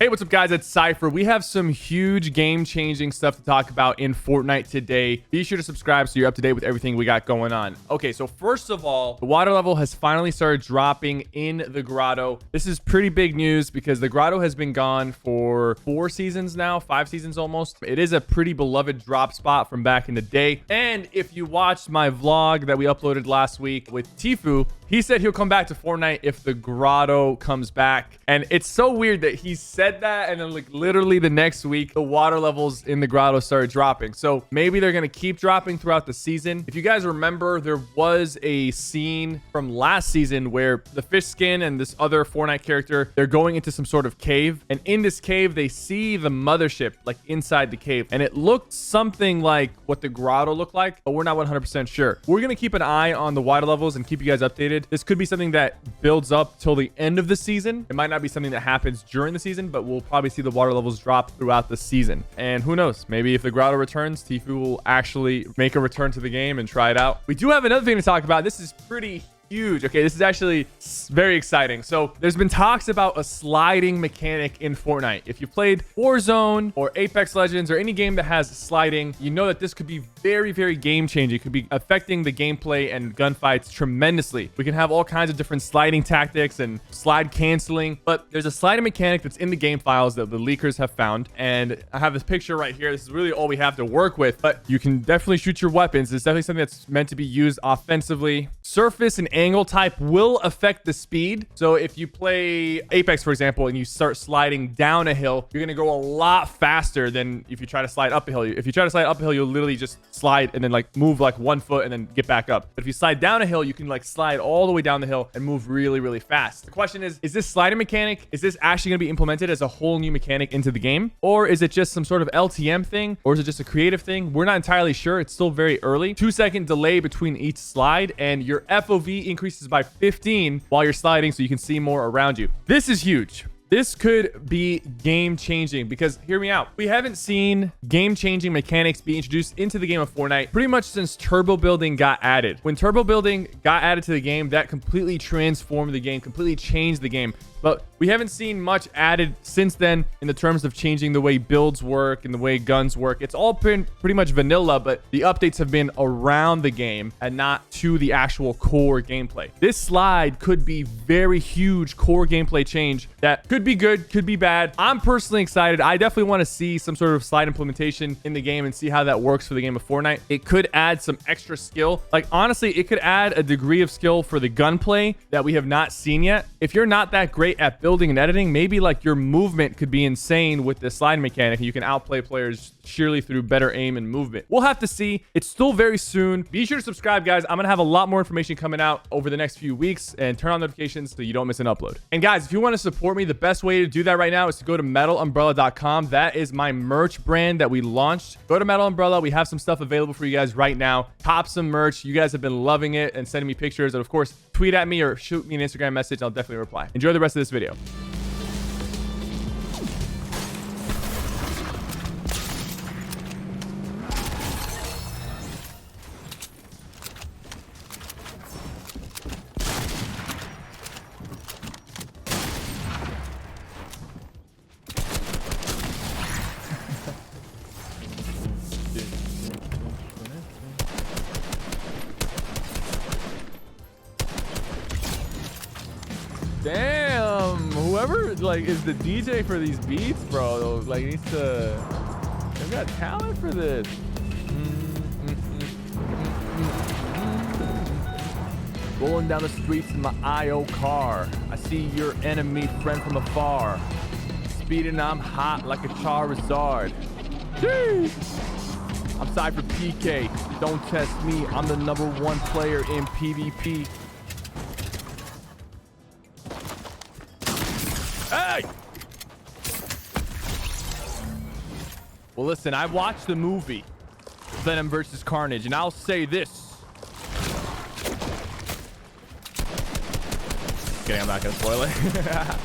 Hey, what's up, guys? It's Cypher. We have some huge game-changing stuff to talk about in Fortnite today. Be sure to subscribe so you're up to date with everything we got going on. Okay, so first of all, the water level has finally started dropping in the grotto. This is pretty big news because the grotto has been gone for 4 seasons now, 5 seasons almost. It is a pretty beloved drop spot from back in the day. And if you watched my vlog that we uploaded last week with Tifu, he said he'll come back to Fortnite if the grotto comes back. And it's so weird that he said that and then like literally the next week, the water levels in the grotto started dropping. So maybe they're going to keep dropping throughout the season. If you guys remember, there was a scene from last season where the fish skin and this other Fortnite character, they're going into some sort of cave. And in this cave, they see the mothership like inside the cave. And it looked something like what the grotto looked like, but we're not 100% sure. We're going to keep an eye on the water levels and keep you guys updated. This could be something that builds up till the end of the season. It might not be something that happens during the season, but we'll probably see the water levels drop throughout the season. And who knows, maybe if the grotto returns, Tifu will actually make a return to the game and try it out. We do have another thing to talk about. This is pretty huge. Okay, this is actually very exciting. So there's been talks about a sliding mechanic in Fortnite. If you played Warzone or Apex Legends or any game that has sliding, you know that this could be very, very game changing. It could be affecting the gameplay and gunfights tremendously. We can have all kinds of different sliding tactics and slide canceling, but there's a sliding mechanic that's in the game files that the leakers have found. And I have this picture right here. This is really all we have to work with, but you can definitely shoot your weapons. It's definitely something that's meant to be used offensively. Surface and angle type will affect the speed. So if you play Apex, for example, and you start sliding down a hill, you're going to go a lot faster than if you try to slide up a hill. If you try to slide up a hill, you'll literally just slide and then like move like 1 foot and then get back up. But if you slide down a hill, you can like slide all the way down the hill and move really, really fast. The question is this sliding mechanic, is this actually going to be implemented as a whole new mechanic into the game? Or is it just some sort of LTM thing? Or is it just a creative thing? We're not entirely sure. It's still very early. 2-second delay between each slide, and your FOV increases by 15 while you're sliding so you can see more around you. This is huge. This could be game-changing because, hear me out, we haven't seen game-changing mechanics be introduced into the game of Fortnite pretty much since turbo building got added. When turbo building got added to the game, that completely transformed the game, completely changed the game. But we haven't seen much added since then in the terms of changing the way builds work and the way guns work. It's all been pretty much vanilla, but the updates have been around the game and not to the actual core gameplay. This slide could be very huge core gameplay change that could be good, could be bad. I'm personally excited. I definitely want to see some sort of slide implementation in the game and see how that works for the game of Fortnite. It could add some extra skill. Like, honestly, it could add a degree of skill for the gunplay that we have not seen yet. If you're not that great at building and editing, maybe like your movement could be insane with the slide mechanic and you can outplay players sheerly through better aim and movement. We'll have to see. It's still very soon. Be sure to subscribe, guys. I'm gonna have a lot more information coming out over the next few weeks, and turn on notifications so you don't miss an upload. And guys, if you want to support me, the best way to do that right now is to go to metalumbrella.com. That is my merch brand that we launched. Go to Metal Umbrella. We have some stuff available for you guys right now. Cop some merch. You guys have been loving it and sending me pictures, and of course tweet at me or shoot me an Instagram message. I'll definitely reply. Enjoy the rest of this video. Damn, whoever like is the DJ for these beats, bro, like needs to, they've got talent for this. Rolling down the streets in my IO car, I see your enemy friend from afar. Speeding, I'm hot like a Charizard. Jeez. I'm SypherPK, don't test me, I'm the #1 player in PvP. Hey! Well, listen, I watched the movie Venom vs. Carnage, and I'll say this. Kidding, I'm not gonna spoil it.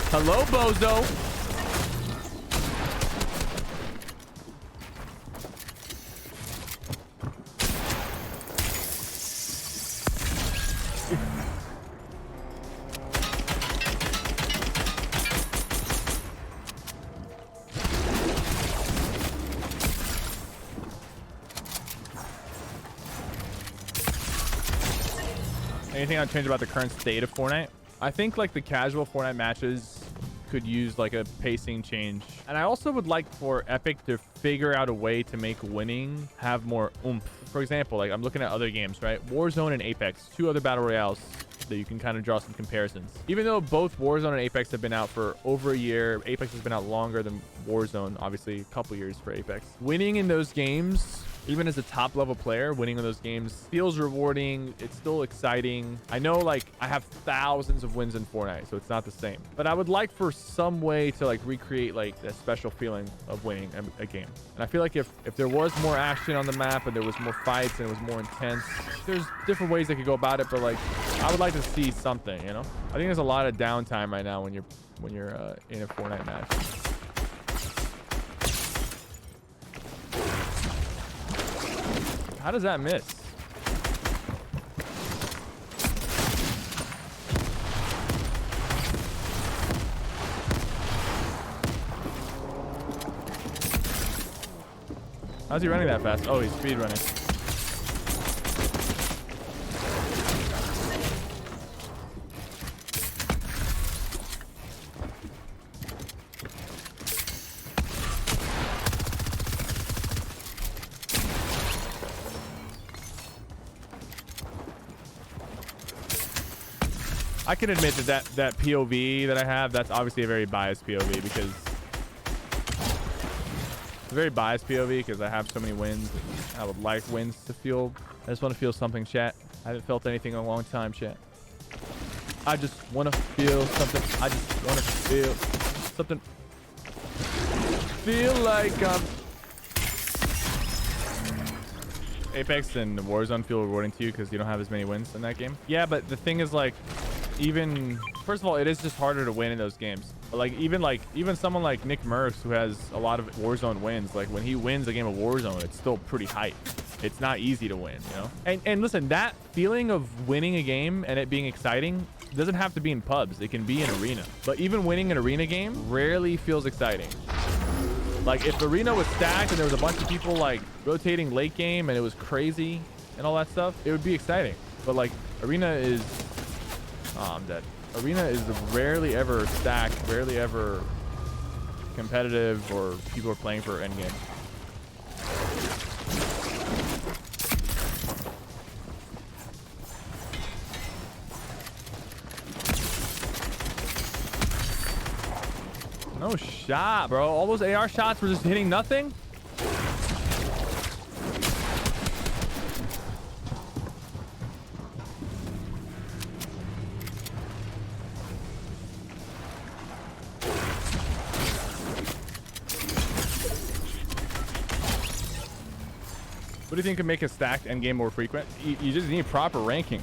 Hello, bozo. Anything I'd change about the current state of Fortnite? I think like the casual Fortnite matches could use like a pacing change. And I also would like for Epic to figure out a way to make winning have more oomph. For example, like I'm looking at other games, right? Warzone and Apex, two other battle royales that you can kind of draw some comparisons. Even though both Warzone and Apex have been out for over a year, Apex has been out longer than Warzone, obviously a couple years for Apex. Winning in those games, even as a top level player, winning in those games feels rewarding. It's still exciting. I know like I have thousands of wins in Fortnite, so it's not the same, but I would like for some way to like recreate like that special feeling of winning a game. And I feel like if there was more action on the map and there was more fights and it was more intense, there's different ways they could go about it, but like I would like to see something, you know? I think there's a lot of downtime right now when you're in a Fortnite match. How does that miss? How's he running that fast? Oh, he's speed running. I can admit that POV that I have, that's obviously a very biased POV because it's a very biased POV because I have so many wins. I would like wins to feel. I just want to feel something, chat. I haven't felt anything in a long time, chat. I just want to feel something. I just want to feel something. Feel like Apex and Warzone feel rewarding to you because you don't have as many wins in that game. Yeah, but the thing is like, even first of all, it is just harder to win in those games. But like even someone like Nick Merckx, who has a lot of Warzone wins, like when he wins a game of Warzone, it's still pretty hype. It's not easy to win, you know? And listen, that feeling of winning a game and it being exciting doesn't have to be in pubs. It can be in arena. But even winning an arena game rarely feels exciting. Like if arena was stacked and there was a bunch of people like rotating late game and it was crazy and all that stuff, it would be exciting. But like arena is, oh, I'm dead. Arena is rarely ever stacked, rarely ever competitive, or people are playing for endgame. No shot, bro. All those AR shots were just hitting nothing. What do you think could make a stacked endgame more frequent? You just need proper ranking.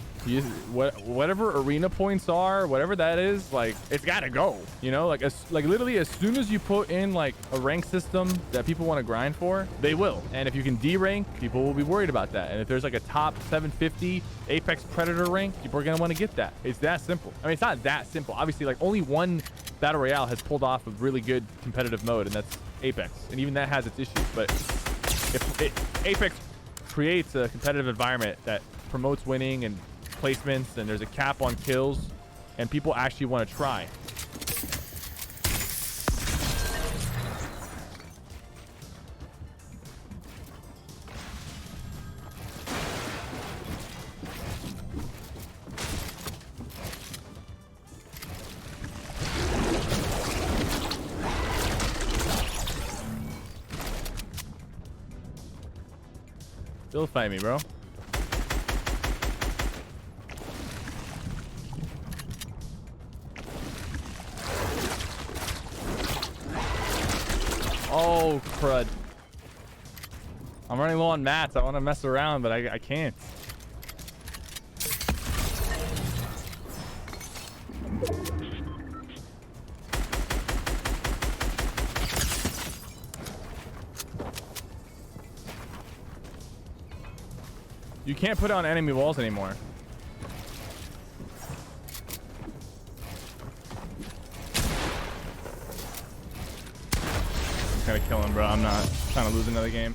Whatever arena points are, whatever that is, like it's gotta go. You know, like literally as soon as you put in like a rank system that people want to grind for, they will. And if you can D-rank, people will be worried about that. And if there's like a top 750 Apex Predator rank, people are gonna want to get that. It's that simple. I mean, it's not that simple. Obviously, like only one battle royale has pulled off a really good competitive mode, and that's Apex. And even that has its issues. But if Apex creates a competitive environment that promotes winning and placements, and there's a cap on kills, and people actually want to try. Still fight me, bro. Oh, crud. I'm running low on mats. I want to mess around, but I can't. You can't put it on enemy walls anymore. I'm trying to kill him, bro. I'm not trying to lose another game.